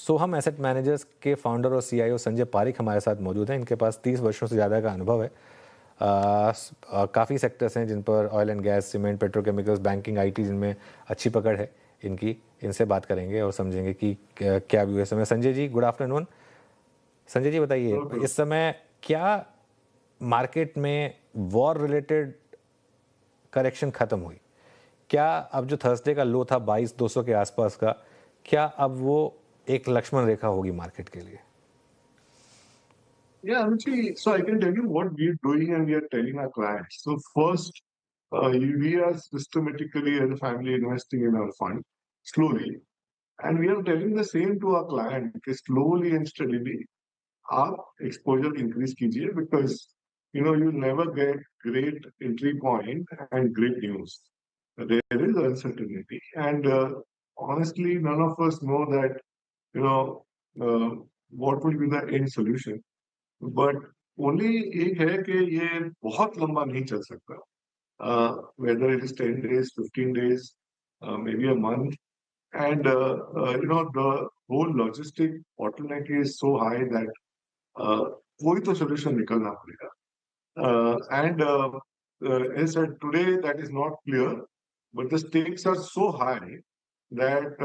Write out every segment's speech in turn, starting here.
सोहम asset managers के founder और CEO Sanjay Pareek हमारे साथ मौजूद हैं। इनके पास 30 वर्षों से ज़्यादा का अनुभव है। काफ़ी सेक्टर्स हैं जिन पर oil and gas, cement, petrochemicals, banking, IT, जिनमें अच्छी पकड़ है इनकी। इनसे बात करेंगे और समझेंगे कि क्या व्यू है इस समय। Sanjay ji, good afternoon. संजय जी बताइए, इस समय क्या मार्केट में वॉर रिलेटेड करेक्शन खत्म हुई? क्या अब जो थर्सडे का लो था 22,200 के आसपास का, क्या अब वो एक लक्ष्मण रेखा होगी मार्केट के लिए? Yeah, Anuji, so I can tell you what we're doing and we are telling our clients. So first, we are systematically as a family investing in our fund slowly. And we are telling the same to our client कि slowly and steadily आप exposure increase कीजिए because you never get great entry point and great news. There is uncertainty and honestly none of us know that you know uh, what will be the end solution. But only एक है कि ये बहुत लंबा नहीं चल सकता whether it is 10 days 15 days may be a month and the whole logistic bottleneck is so high that कोई तो सोल्यूशन निकलना पड़ेगा and as said today that is not clear but the stakes are so high that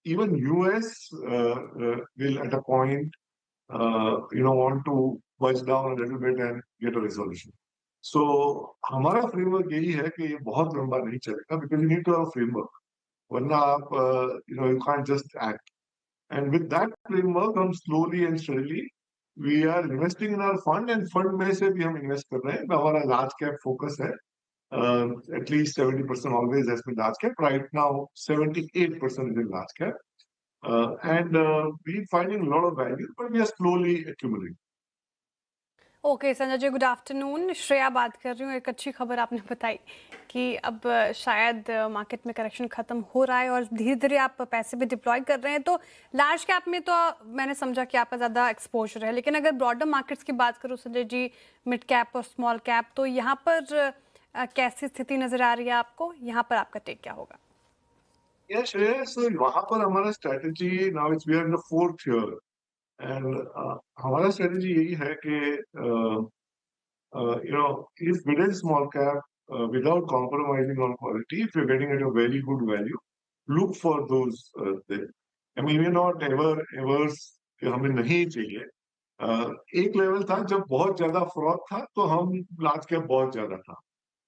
even US will at a point want to budge down a little bit and get a resolution. So हमारा framework यही है कि ये बहुत लंबा नहीं चलेगा because you need to have a framework. वरना आप you can't just act. And with that framework, हम slowly and steadily we are investing in our fund and fund में से भी हम invest कर रहे हैं. हमारा large cap focus है. At least 70% always has been large cap. Right now, 78% is in large cap. And we're finding a lot of value, but we are slowly accumulating. Okay Sanjay ji, good afternoon. Shreya बात कर रही हूँ। एक अच्छी खबर आपने बताई कि अब शायद मार्केट में करेक्शन खत्म हो रहा है और धीरे धीरे आप पैसे भी डिप्लॉय कर रहे हैं। तो लार्ज कैप में तो मैंने समझा कि आपका ज़्यादा एक्सपोजर है, लेकिन अगर ब्रॉडर मार्केट्स की बात करूँ संजय जी, मिड कैप और स्मॉल कैप, तो यहाँ पर कैसी स्थिति नज़र आ रही है आपको? यहाँ पर आपका टेक क्या होगा? Yes, so वहाँ पर हमारा strategy now is we are in the fourth year and हमारा strategy यही है कि if within small cap without compromising on quality, if you're getting at a very good value, look for those things. I mean, we're not ever कि हमें नहीं चाहिए. एक level था जब बहुत ज्यादा फ्रॉड था तो हम लार्ज कैप बहुत ज्यादा था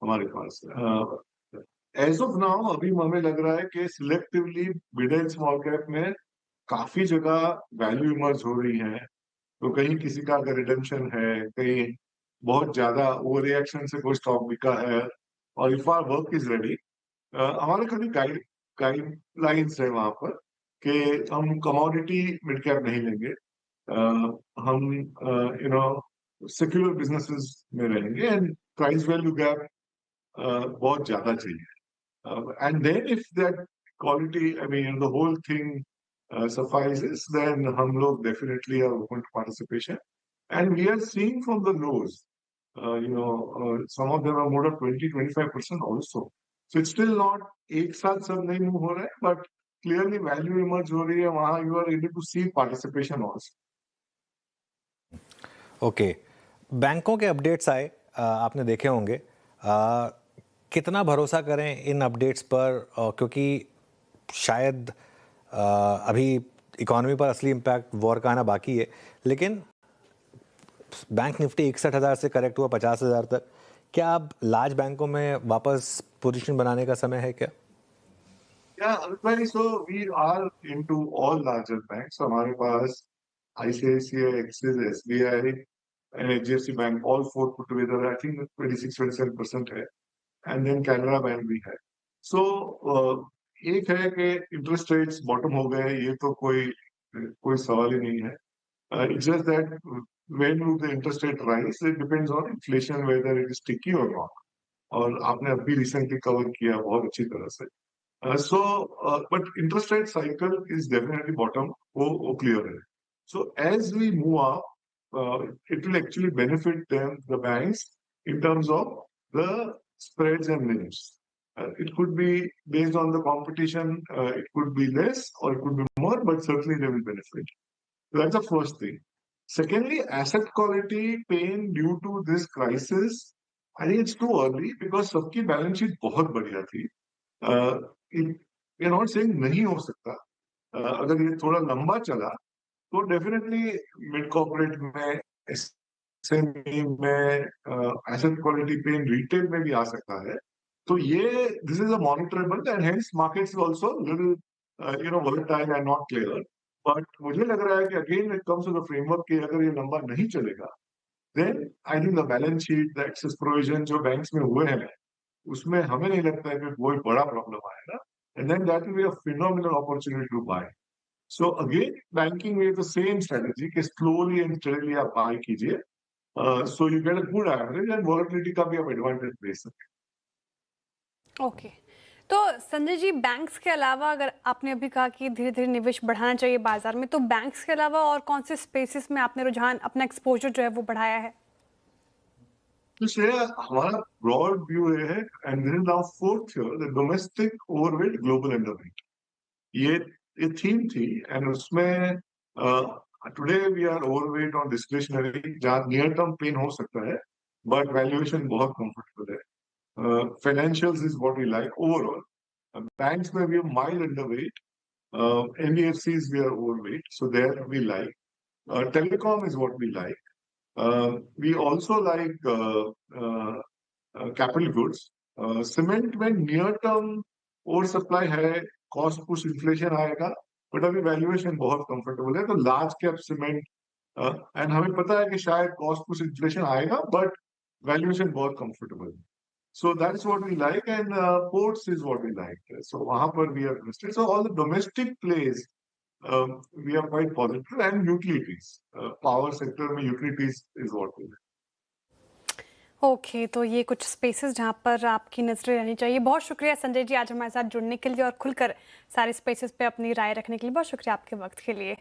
हमारे पास. एज ऑफ नाउ अभी हमें लग रहा है कि selectively mid and small cap में काफी जगह वैल्यू इमर्ज हो रही है. तो कहीं किसी का अगर रिडेम्पशन है, कहीं बहुत ज्यादा ओवर रिएक्शन से कोई स्टॉक बिका है, और if our work is ready, हमारे कभी गाइडलाइंस है वहां पर कि हम कमोडिटी मिड कैप नहीं लेंगे. हम सेक्युलर बिजनेसेस में रहेंगे एंड प्राइस वैल्यू गैप बहुत ज्यादा चाहिए. And then if that quality, I mean, the whole thing suffices, then hum log definitely are open to participation. And we are seeing from the lows, some of them are more of 20-25% also. So it's still not एक साथ सब नहीं move हो रहा है, but clearly value emerge हो रही है. वहाँ you are able to see participation also. Okay, बैंकों के अपडेट्स आए, आपने देखे होंगे। कितना भरोसा करें इन अपडेट्स पर, क्योंकि शायद अभी इकोनॉमी पर असली इम्पैक्ट वॉर का आना बाकी है, लेकिन बैंक निफ्टी 61,000 से करेक्ट हुआ 50,000 तक। क्या अब लार्ज बैंकों में वापस पोजीशन बनाने का समय है क्या? Yeah, so we are into all larger banks. हमारे पास ICICI, Axis, SBI, and HDFC Bank, all four put together, I think 26-27% है. And then Canara Bank भी है. So एक है कि interest rates bottom हो गए, ये तो कोई सवाल ही नहीं है. It's just that when will the interest rate rise, it depends on inflation whether it is sticky or not. और आपने अभी recently cover किया बहुत अच्छी तरह से. But interest rate cycle is definitely bottom. वो clear है. So as we move up, it will actually benefit them, the banks, in terms of the spreads and NIMs. It could be based on the competition, it could be less or it could be more, but certainly they will benefit. So that's the first thing. Secondly, asset quality pain due to this crisis, I think it's too early because सबकी balance sheet बहुत बढ़िया थी. We are not saying नहीं हो सकता. अगर ये थोड़ा लंबा चला तो डेफिनेटली मिड कॉर्पोरेट में, एसएमई में एसेट क्वालिटी पेन रिटेल में भी आ सकता है. तो ये this is a monitorable and hence markets also little volatile and not clear. But मुझे लग रहा है कि again it comes to the framework कि अगर ये लंबा नहीं चलेगा then I think the balance sheet, the excess provision जो बैंक्स में हुए हैं उसमें हमें नहीं लगता है कि कोई बड़ा प्रॉब्लम आएगा. And then that will be a phenomenal opportunity to buy. So again, banking with the same strategy कि slowly and steadily आप buy कीजिए, so you get a good average and volatility का भी आप advantage ले सकते. Okay, तो Sanjay ji, banks के अलावा अगर आपने अभी कहा कि धीरे धीरे निवेश बढ़ाना चाहिए बाजार में, तो बैंक्स के अलावा और कौन से स्पेसेस में आपने रुझान, अपना एक्सपोजर जो है वो बढ़ाया है? तो श्रेया, हमारा broad view है and this is now fourth year, the domestic overweight, global underweight. ये थीम थी एंड उसमें today we are overweight on discretionary जहां नियर टर्म पेन हो सकता है बट वैल्यूएशन बहुत कंफर्टेबल है. Financials is what we like overall. Banks में we are mild underweight. NBFCs we are overweight, so there we like. Telecom is what we like. We also like capital goods. Cement में near term oversupply है, cost push inflation आएगा, but अभी valuation बहुत comfortable है. तो large cap cement and हमें पता है कि शायद कॉस्ट पुश इन्फ्लेशन आएगा बट वैल्यूएशन बहुत कंफर्टेबल है. So that is what we like and ports is what we like. So वहां पर we are invested. So all the domestic plays we are quite positive and utilities, power sector में utilities is what we like. Okay, तो ये कुछ spaces जहाँ पर आपकी नजरें रहनी चाहिए. बहुत शुक्रिया संजय जी आज हमारे साथ जुड़ने के लिए और खुलकर सारे स्पेसेस पे अपनी राय रखने के लिए. बहुत शुक्रिया आपके वक्त के लिए.